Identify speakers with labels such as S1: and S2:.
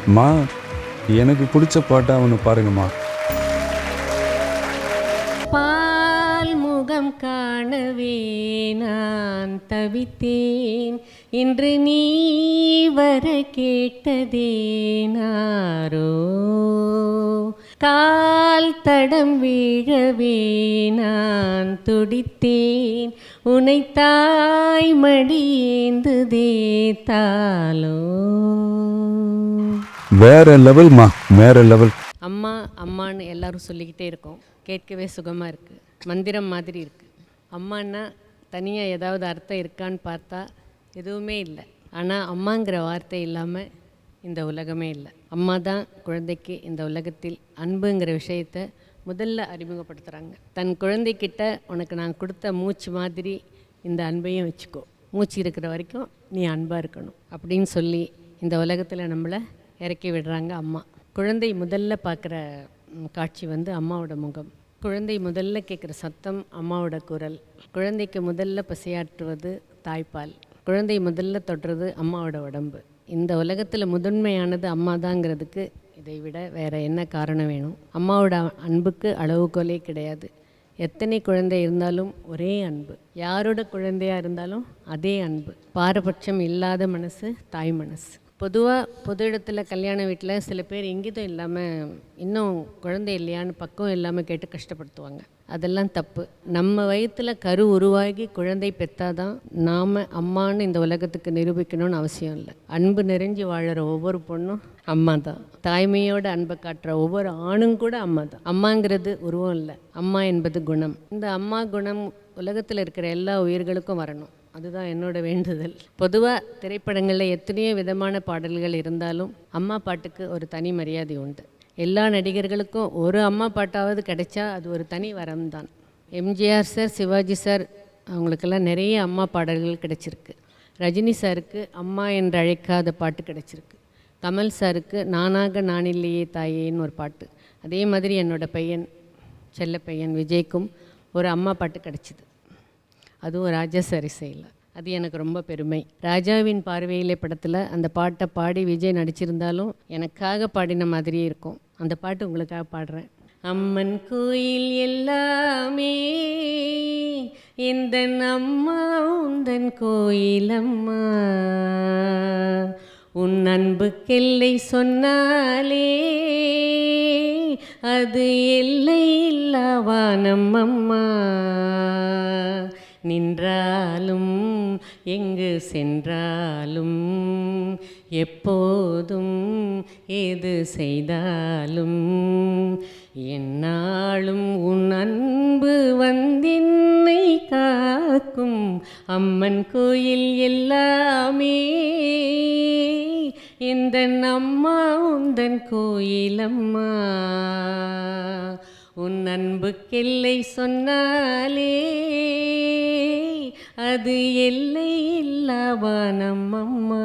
S1: அம்மா, எனக்கு பிடிச்ச பாட்டா ஒன்று பாருங்கம்மா.
S2: பால் முகம் காணவே நான் தவித்தேன், இன்று நீ வர கேட்டதே நாரோ. கால் தடம் வீழவே நான் துடித்தேன், உனை தாய் மடியேந்துதே தாலோ.
S1: வேற லெவல்மா, வேற லெவல்.
S2: அம்மா அம்மான்னு எல்லாரும் சொல்லிக்கிட்டே இருக்கோம், கேட்கவே சுகமாக இருக்குது, மந்திரம் மாதிரி இருக்குது. அம்மானா தனியாக ஏதாவது அர்த்தம் இருக்கான்னு பார்த்தா எதுவுமே இல்லை. ஆனால் அம்மாங்கிற வார்த்தை இல்லாமல் இந்த உலகமே இல்லை. அம்மா தான் குழந்தைக்கு இந்த உலகத்தில் அன்புங்கிற விஷயத்தை முதல்ல அறிமுகப்படுத்துகிறாங்க. தன் குழந்தைக்கிட்ட உனக்கு நான் கொடுத்த மூச்சு மாதிரி இந்த அன்பையும் வச்சுக்கோ, மூச்சு இருக்கிற வரைக்கும் நீ அன்பாக இருக்கணும் அப்படின்னு சொல்லி இந்த உலகத்தில் நம்மளை இறக்கி விடுறாங்க அம்மா. குழந்தை முதல்ல பார்க்குற காட்சி அம்மாவோட முகம். குழந்தை முதல்ல கேட்குற சத்தம் அம்மாவோட குரல். குழந்தைக்கு முதல்ல பசியாற்றுவது தாய்ப்பால். குழந்தை முதல்ல தொடுறது அம்மாவோட உடம்பு. இந்த உலகத்தில் முதன்மையானது அம்மா தாங்கிறதுக்கு இதை விட வேறு என்ன காரணம் வேணும்? அம்மாவோட அன்புக்கு அளவுகோலே கிடையாது. எத்தனை குழந்தை இருந்தாலும் ஒரே அன்பு, யாரோட குழந்தையாக இருந்தாலும் அதே அன்பு. பாரபட்சம் இல்லாத மனசு தாய் மனசு. பொதுவாக பொது இடத்துல கல்யாண வீட்டில் சில பேர் இங்கிதம் இல்லாமல் இன்னும் குழந்தை இல்லையான்னு பக்கம் இல்லாமல் கேட்டு கஷ்டப்படுத்துவாங்க. அதெல்லாம் தப்பு. நம்ம வயிற்றில் கரு உருவாகி குழந்தை பெற்றாதான் நாம் அம்மானு இந்த உலகத்துக்கு நிரூபிக்கணும்னு அவசியம் இல்லை. அன்பு நிறைஞ்சு வாழற ஒவ்வொரு பொண்ணும் அம்மா தான். தாய்மையோட அன்பை காட்டுற ஒவ்வொரு ஆணும் கூட அம்மா தான். அம்மாங்கிறது உருவம் இல்லை, அம்மா என்பது குணம். இந்த அம்மா குணம் உலகத்தில் இருக்கிற எல்லா உயிர்களுக்கும் வரணும், அதுதான் என்னோட வேண்டுதல். பொதுவாக திரைப்படங்களில் எத்தனையோ விதமான பாடல்கள் இருந்தாலும் அம்மா பாட்டுக்கு ஒரு தனி மரியாதை உண்டு. எல்லா நடிகர்களுக்கும் ஒரு அம்மா பாட்டாவது கிடைச்சா அது ஒரு தனி வரம் தான். எம்ஜிஆர் சார், சிவாஜி சார் அவங்களுக்கெல்லாம் நிறைய அம்மா பாடல்கள் கிடைச்சிருக்கு. ரஜினி சாருக்கு அம்மா என்று அழைக்காத பாட்டு கிடைச்சிருக்கு. கமல் சாருக்கு நானாக நானில்லையே தாயேன்னு ஒரு பாட்டு. அதே மாதிரி என்னோடய பையன், செல்ல பையன் விஜய்க்கும் ஒரு அம்மா பாட்டு கிடச்சிது, அதுவும் ராஜா சரிசையில். அது எனக்கு ரொம்ப பெருமை. ராஜாவின் பார்வையிலே படத்தில் அந்த பாட்டை பாடி விஜய் நடிச்சிருந்தாலும் எனக்காக பாடின மாதிரியே இருக்கும். அந்த பாட்டு உங்களுக்காக பாடுறேன். அம்மன் கோயில் எல்லாமே இந்த அம்மா உந்தன் கோயிலம்மா, உன் அன்புக்கெல்லை சொன்னாலே அது எல்லை இல்லவானம் அம்மா. நின்றாலும் எங்கு சென்றாலும் எப்போதும் ஏது செய்தாலும் எந்நாளும் உன் அன்பு வந்தென்னை காக்கும். அம்மன் கோயில் எல்லாமே இந்த அம்மா உந்தன் கோயிலம்மா, உன் அன்புக்கெல்லை சொன்னாலே அது எல்லை இல்லவானம் அம்மா.